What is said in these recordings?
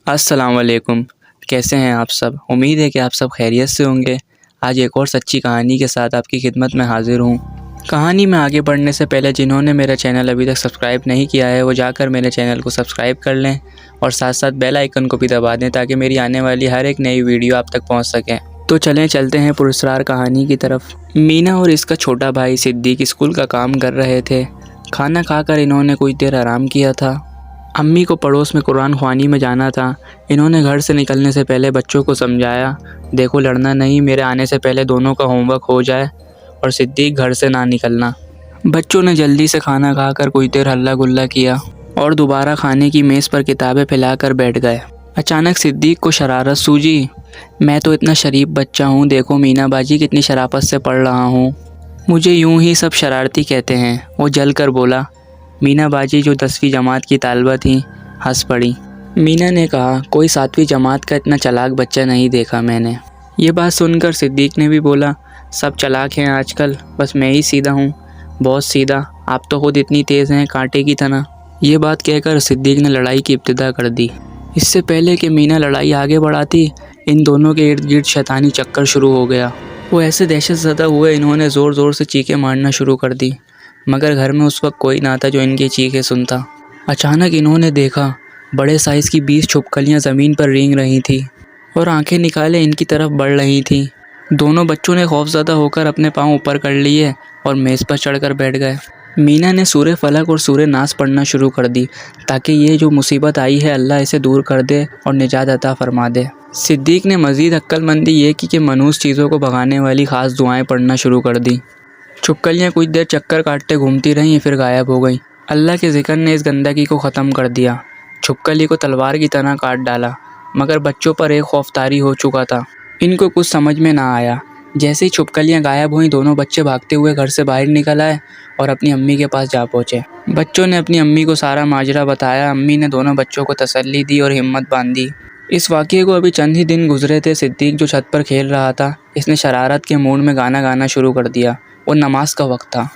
अस्सलाम वालेकुम। कैसे हैं आप सब? उम्मीद है कि आप सब खैरियत से होंगे। आज एक और सच्ची कहानी के साथ आपकी खिदमत में हाज़िर हूँ। कहानी में आगे बढ़ने से पहले जिन्होंने मेरा चैनल अभी तक सब्सक्राइब नहीं किया है वो जाकर मेरे चैनल को सब्सक्राइब कर लें और साथ साथ बेल आइकन को भी दबा दें ताकि मेरी आने वाली हर एक नई वीडियो आप तक पहुँच सकें। तो चलते हैं पुरस्कार कहानी की तरफ। मीना और इसका छोटा भाई सिद्दीक स्कूल का काम कर रहे थे। खाना खाकर इन्होंने कुछ देर आराम किया था। अम्मी को पड़ोस में कुरान ख्वानी में जाना था। इन्होंने घर से निकलने से पहले बच्चों को समझाया, देखो लड़ना नहीं, मेरे आने से पहले दोनों का होमवर्क हो जाए और सिद्दीक घर से ना निकलना। बच्चों ने जल्दी से खाना खाकर कुछ देर हल्ला गुल्ला किया और दोबारा खाने की मेज़ पर किताबें फैलाकर बैठ गए। अचानक सिद्दीक को शरारत सूझी, मैं तो इतना शरीफ बच्चा हूँ, देखो मीना बाजी कितनी शराफत से पढ़ रहा हूँ, मुझे यूँ ही सब शरारती कहते हैं। वो जल कर बोला। मीना बाजी जो 10वीं जमात की तालबा थी हंस पड़ी। मीना ने कहा, कोई 7वीं जमात का इतना चालाक बच्चा नहीं देखा मैंने। ये बात सुनकर सिद्दीक ने भी बोला, सब चालाक हैं आजकल, बस मैं ही सीधा हूँ, बहुत सीधा, आप तो खुद इतनी तेज़ हैं कांटे की तरह। ये बात कहकर सिद्दीक ने लड़ाई की इब्तिदा कर दी। इससे पहले कि मीना लड़ाई आगे बढ़ाती, इन दोनों के इर्द गिर्द शैतानी चक्कर शुरू हो गया। वो ऐसे दहशतज़दा हुए इन्होंने ज़ोर ज़ोर से चीखें मारना शुरू कर दी, मगर घर में उस वक्त कोई ना था जो इनकी चीखें सुनता। अचानक इन्होंने देखा बड़े साइज़ की 20 छिपकलियाँ ज़मीन पर रेंग रही थी और आंखें निकाले इनकी तरफ बढ़ रही थीं। दोनों बच्चों ने खौफज़दा होकर अपने पाँव ऊपर कर लिए और मेज़ पर चढ़कर बैठ गए। मीना ने सूरे फलक और सूरे नास पढ़ना शुरू कर दी ताकि ये जो मुसीबत आई है अल्लाह इसे दूर कर दे और निजात अता फरमा दे। सिद्दीक ने मज़ीद अक्लमंदी ये की कि मनहूस चीज़ों को भगाने वाली ख़ास दुआएं पढ़ना शुरू कर दी। छिपकलियाँ कुछ देर चक्कर काटते घूमती रहीं, फिर गायब हो गईं। अल्लाह के ज़िक्र ने इस गंदगी को ख़त्म कर दिया। छिपकली को तलवार की तरह काट डाला, मगर बच्चों पर एक खौफ तारी हो चुका था। इनको कुछ समझ में ना आया। जैसे ही छिपकलियाँ गायब हुईं, दोनों बच्चे भागते हुए घर से बाहर निकल आए और अपनी अम्मी के पास जा पहुँचे। बच्चों ने अपनी अम्मी को सारा माजरा बताया। अम्मी ने दोनों बच्चों को तसल्ली दी और हिम्मत बांधी। इस वाक़ये को अभी चंद ही दिन गुजरे थे। सिद्दीक जो छत पर खेल रहा था, इसने शरारत के मूड में गाना गाना शुरू कर दिया। वो नमाज का वक्त था।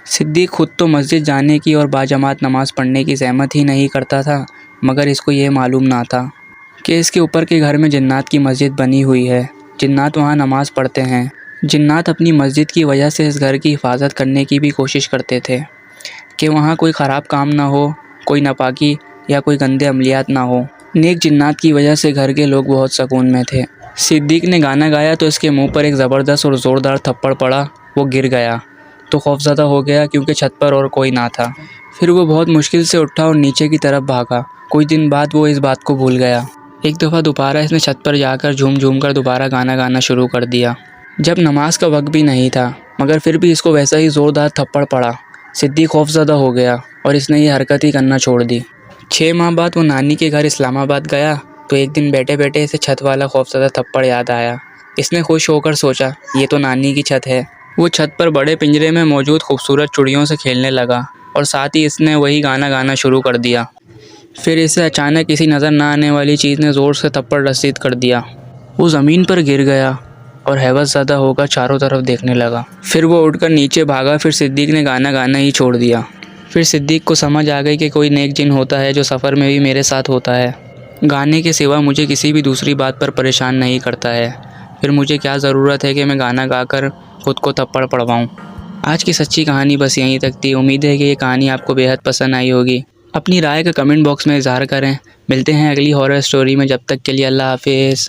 सिद्दीक खुद तो मस्जिद जाने की और बाजमात नमाज़ पढ़ने की ज़हमत ही नहीं करता था, मगर इसको ये मालूम ना था कि इसके ऊपर के घर में जिन्नात की मस्जिद बनी हुई है। जिन्नात वहाँ नमाज़ पढ़ते हैं। जिन्नात अपनी मस्जिद की वजह से इस घर की हिफाजत करने की भी कोशिश करते थे कि वहाँ कोई ख़राब काम ना हो, कोई नापाकी या कोई गंदे अमलियात ना हो। नेक जिन्नात की वजह से घर के लोग बहुत सुकून में थे। सिद्दीक ने गाना गाया तो इसके मुंह पर एक ज़बरदस्त और ज़ोरदार थप्पड़ पड़ा। वो गिर गया तो खौफज़दा हो गया क्योंकि छत पर और कोई ना था। फिर वो बहुत मुश्किल से उठा और नीचे की तरफ भागा। कुछ दिन बाद वो इस बात को भूल गया। एक दफ़ा दोबारा इसने छत पर जाकर झूम झूम कर दोबारा गाना गाना शुरू कर दिया। जब नमाज का वक्त भी नहीं था, मगर फिर भी इसको वैसा ही ज़ोरदार थप्पड़ पड़ा। सिद्दीक खौफज़दा हो गया और इसने ये हरकत ही करना छोड़ दी। 6 माह बाद वो नानी के घर इस्लामाबाद गया तो एक दिन बैठे बैठे इसे छत वाला खौफज़दा थप्पड़ याद आया। इसने खुश होकर सोचा, ये तो नानी की छत है। वो छत पर बड़े पिंजरे में मौजूद खूबसूरत चिड़ियों से खेलने लगा और साथ ही इसने वही गाना गाना शुरू कर दिया। फिर इसे अचानक किसी नज़र ना आने वाली चीज़ ने ज़ोर से थप्पड़ रसीद कर दिया। वो ज़मीन पर गिर गया और हैवतज़दा होकर चारों तरफ देखने लगा। फिर वो उठकर नीचे भागा। फिर सिद्दीक ने गाना गाना ही छोड़ दिया। फिर सिद्दीक को समझ आ गई कि कोई नेक जिन होता है जो सफ़र में भी मेरे साथ होता है। गाने के सिवा मुझे किसी भी दूसरी बात पर परेशान नहीं करता है। फिर मुझे क्या ज़रूरत है कि मैं गाना गाकर खुद को थप्पड़ पड़वाऊँ। आज की सच्ची कहानी बस यहीं तक थी। उम्मीद है कि ये कहानी आपको बेहद पसंद आई होगी। अपनी राय का कमेंट बॉक्स में इज़हार करें। मिलते हैं अगली हॉरर स्टोरी में। जब तक के लिए अल्लाह हाफिज़।